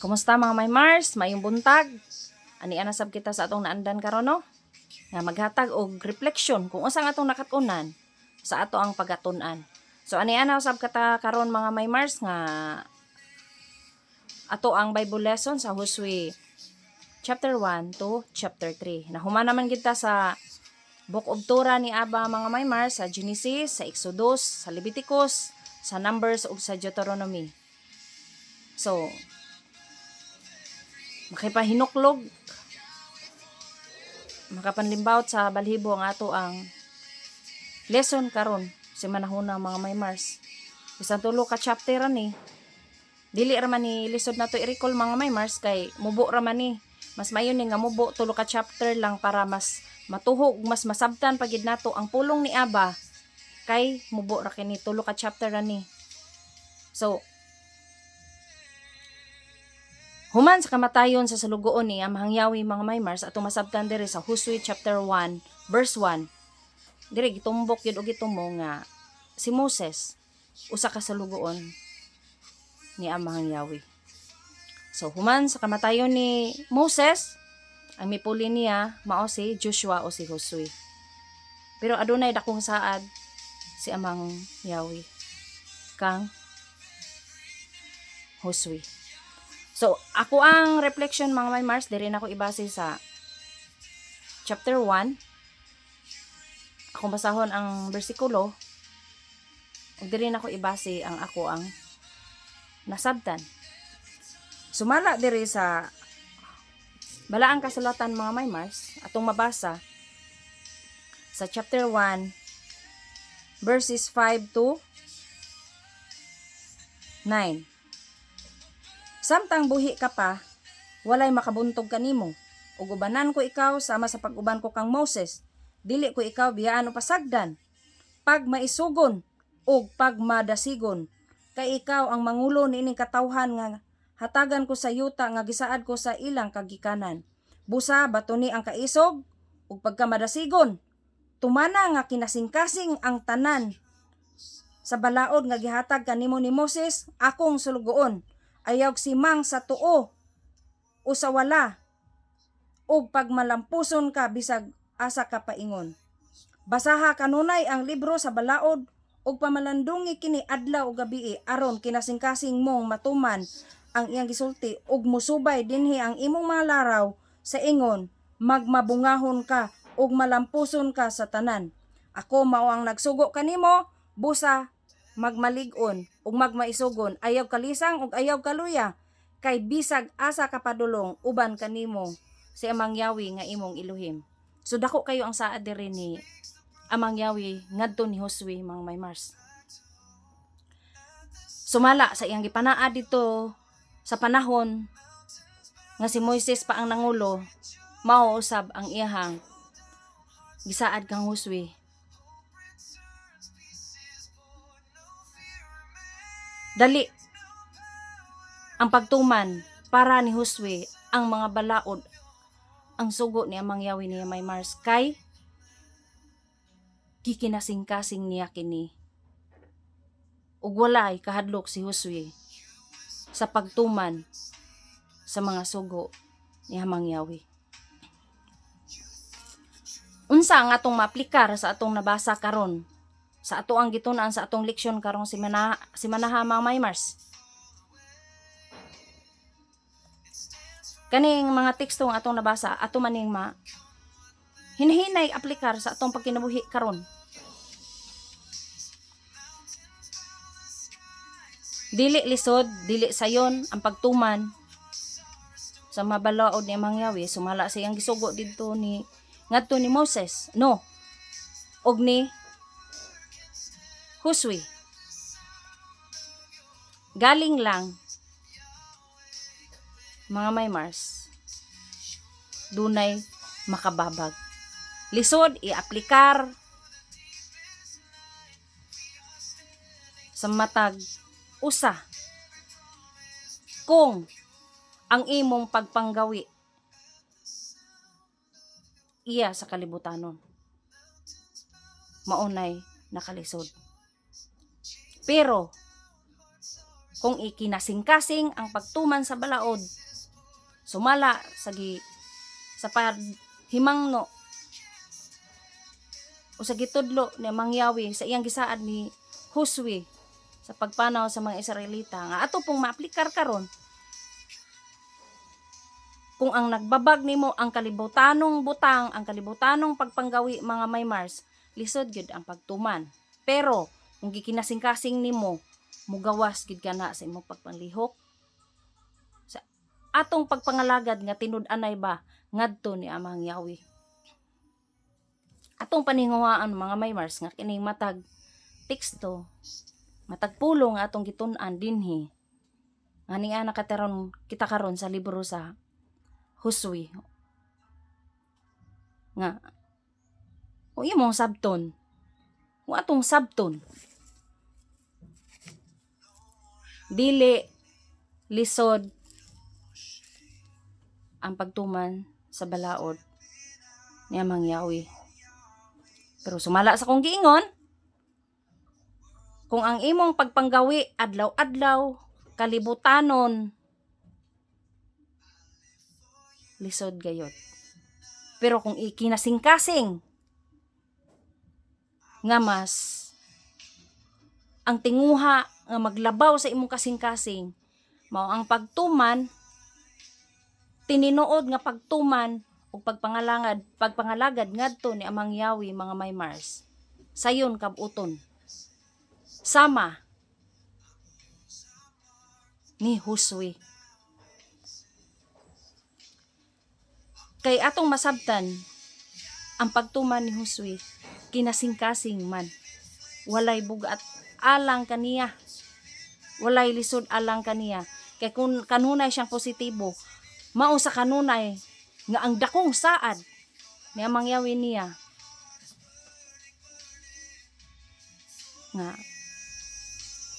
Kumusta mga may Mars? Mayong buntag. Ani ana sab kita sa atong naandan karon no? Nga maghatag og reflection kung unsa nga atong nakatunan sa ato ang pagatun-an. So ani ana usab kata karon mga may Mars nga ato ang Bible lesson sa Josue chapter 1 to chapter 3. Nahuman naman kita sa Book of Torah ni Aba mga may Mars sa Genesis, sa Exodus, sa Leviticus, sa Numbers ug sa Deuteronomy. So makipahinuklog, makapanlimbawt sa balhibo ang ato ang lesson karon si manahuna mga may Mars. Isang tulo ka chapter ni. Dili ra man ni lisod nato i-recall mga may Mars kay mubo ra man ni. Mas mayon ni nga mubo tulo ka chapter lang para mas matuhog, mas masabtan pagid nato ang pulong ni Aba kay mubo ra kini tulo ka chapter ra ni. So human sa kamatayon sa salugoon ni Amang Yahweh mga may Mars atong masabtan diri sa Josue chapter 1 verse 1. Diri gitumbok gyud og gitumo nga si Moses usa ka salugoon ni Amang Yahweh. So human sa kamatayon ni Moses, ang mipuli niya mao si Joshua o si Josue. Pero adunay dakong saad si Amang Yahweh kang Josue. So, ako ang reflection mga may Mars, diri na ako ibase sa chapter 1. Ako basahon ang bersikulo. Ug diri na ako ibase ang ako ang nasabtan. Sumala diri sa balaang kasulatan mga may Mars, atong mabasa sa chapter 1 verses 5 to 9. Samtang buhi ka pa, walay makabuntog kanimo. Ug ubanan ko ikaw sama sa pag-uban ko kang Moses. Dili ko ikaw biyaan o pasagdan. Pag maisugon ug pag madasigon, kay ikaw ang mangulo niining katawhan nga hatagan ko sa yuta nga gisaad ko sa ilang kagikanan. Busa bato ni ang kaisog ug pagka madasigon, tumana nga kinasingkasing ang tanan sa balaod nga gihatag kanimo ni Moses, akong sulugoon. Ayaw simang sa tuo o sa wala ug pagmalampuson ka bisag asa ka paingon. Basaha kanunay ang libro sa balaod ug pamalandungi kini adlaw ug gabii aron kinasingkasing mong matuman ang iyang gisulti ug musubay dinhi ang imong mga laraw sa ingon magmabungahon ka ug malampuson ka sa tanan. Ako mao ang nagsugo kanimo, busa magmalig-on ug magmaisugon, ayaw kalisang ug ayaw kaluya, kay bisag asa kapadulong uban kanimo si Amang Yahweh nga imong Elohim. So dako kayo ang saad diri ni Amang Yahweh ngadto ni Josue mga may Mars. Sumala sa iyang gipanaa dito sa panahon nga si Moises pa ang nangulo, mao usab ang iyahang gisaad kang Josue. Dali ang pagtuman para ni Josue ang mga balaod ang sugo ni Amang Yahweh ni may Mars kay kikinasing-kasing niya kini ug walay kahadlok si Josue sa pagtuman sa mga sugo ni Amang Yahweh. Unsa ang atong maaplikar sa atong nabasa karon sa ato ang gitun-an sa atong leksyon karong si manaha mga may Mars? Kaning mga tekstong atong nabasa ato maning hinhinay aplikar sa atong pagkinabuhi karon. Dili lisod, dili sayon ang pagtuman sa mabalaod ni Amang Yahweh. Sumala sa iyang gisugo didto ni ngadto ni Moses, no, og ni Josue. Galing lang mga may Mars, dunay makababag. Lisod i-aplikar sa matag usa kung ang imong pagpanggawi iya sa kalibutanon maunay nakalisod. Pero kung ikinasing-kasing ang pagtuman sa balaod, sumala sa himangno o sa gitudlo ni Amang Yahweh sa iyang gisaad ni Josue sa pagpanaw sa mga Israelita nga ato pong maaplikar karon, kung ang nagbabag nimo ang kalibutanong butang, ang kalibutanong pagpanggawi mga Maymars, lisod gyud ang pagtuman. Pero kung gikinasing-kasing nimo, mugawas gid kana sa imong pagpanglihok sa atong pagpangalagad nga tinud-anay ba ngadto ni Amang Yahweh. Atong paninguhaan mga Maymars nga kining matag teksto, matag pulong nga atong gitun-an dinhi nga niya nakataron kita karon sa libro sa Josue nga o imong sabton, o atong sabton, dili lisod ang pagtuman sa balaod ni Amang Yahweh. Pero sumala sa kong giingon, kung ang imong pagpanggawi adlaw-adlaw, kalibutanon, lisod gayot. Pero kung ikinasing-kasing nga mas ang tinguha nga maglabaw sa imong kasing-kasing mao ang pagtuman, tininuod nga pagtuman ug pagpangalagad ngadto ni Amang Yahweh mga Maymars, sayon kabuton sama ni Josue. Kay atong masabtan ang pagtuman ni Josue kinasing-kasing man, walay bugat alang kaniya, walay lisod alang kaniya. Kay kung kanunay siyang positibo, mao sa kanunay nga ang dakong saad ni Amang Yahweh niya nga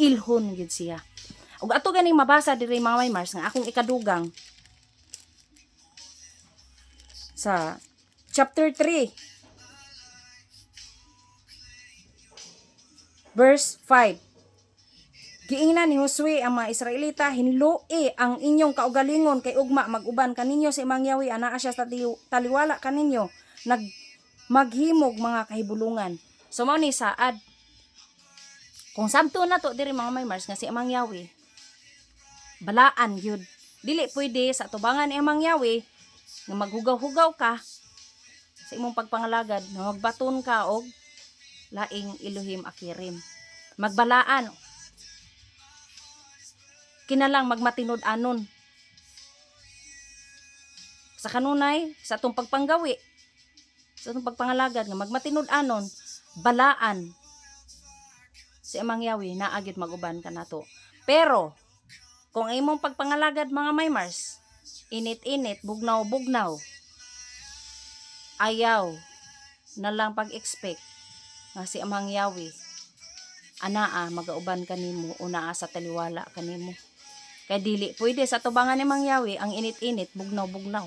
ilhon gid siya. Ug ato ganing mabasa diri mga Maymars nga akong ikadugang sa chapter 3 verse 5. Giingnan ni Josue ang mga Israelita, hinloi ang inyong kaugalingon kay ugma mag-uban kaninyo sa Amang Yahweh, anaa siya sa taliwala kaninyo, maghimog mga kahibulungan. So mao ni saad. Kung sabto na to diri mga Maymars nga si Amang Yahweh, balaan yun. Dili pwede sa tubangan ni Amang Yahweh nga maghugaw-hugaw ka sa imong pagpangalagad, nga magbaton ka og laing Elohim Akirim. Magbalaan, kinalang magmatinud anon sa kanunay sa atong pagpanggawi, sa atong pagpangalagad nga magmatinud anon, balaan si Amang Yahweh naa gyud maguban kanato. Pero kung imong pagpangalagad mga Maymars, init-init, bugnaw-bugnaw, ayaw na lang pag-expect nga si Amang Yahweh anaa magauban kanimo o naa sa taliwala kanimo. Kay dili pwede sa tubangan ni Amang Yahweh ang init-init, bugnaw-bugnaw.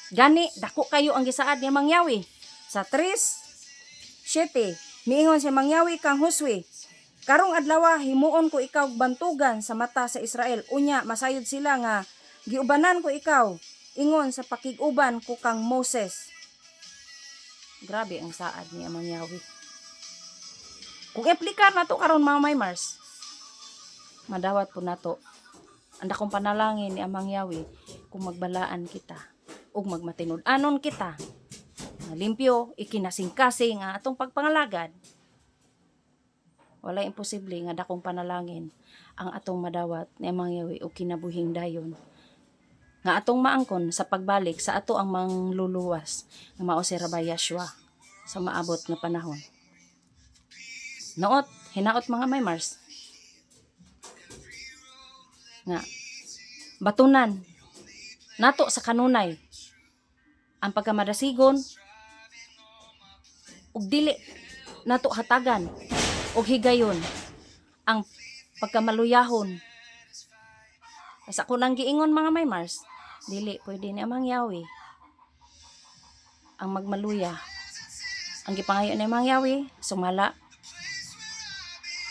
Gani dako kayo ang gisaad ni Amang Yahweh sa 3:7. Miingon si Amang Yahweh kang Josue, karong adlaw himuon ko ikaw bantugan sa mata sa Israel, unya masayod sila nga giubanan ko ikaw ingon sa pakiguban ko kang Moses. Grabe ang saad ni Amang Yahweh. Kung aplikar na to karon mga Maymars, madawat po na to. Anda kong panalangin ni Amang Yahweh kung magbalaan kita ug magmatinud-anon kita, limpyo, ikinasing-kasing ang atong pagpangalagad. Wala imposible nga dakong panalangin ang atong madawat ni Amang Yahweh ug kinabuhing dayon nga atong maangkon sa pagbalik sa ato ang mangluluwas nga mao si Rabbi Yeshua sa maabot nga panahon. Noot, hinaot mga Maymars nga batunan nato sa kanunay ang pagkamadasigon ug dili nato hatagan ug higayon ang pagkamaluyahon. Sa kunang giingon mga Maymars, dili pwede ni Amang Yahweh ang magmaluya. Ang gipangayo ni Amang Yahweh sumala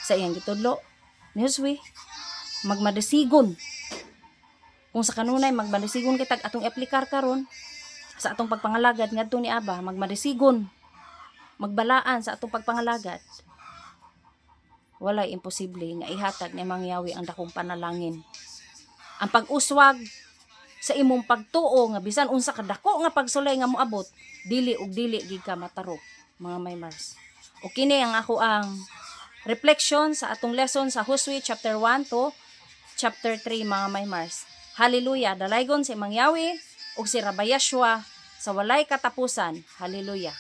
sa iyang gitudlo ni Josue magmadasigon. Kung sa kanunay magmadasigon kitag atong aplikar karon sa atong pagpangalagad ngadto ni Aba, magmadasigon, magbalaan sa atong pagpangalagad. Walay imposible nga ihatag ni Mangyawi ang dakong panalangin. Ang pag-uswag sa imong pagtuo nga bisan unsa kadako nga pagsulay nga moabot, dili ug dili gid ka matarok, mga may Mars. O kini ang ako ang reflection sa atong lesson sa Hosea chapter 1 to chapter 3, mga may Mars. Hallelujah. Dalaygon si Mangyawi ug si Rabbi Yeshua sa walay katapusan. Hallelujah.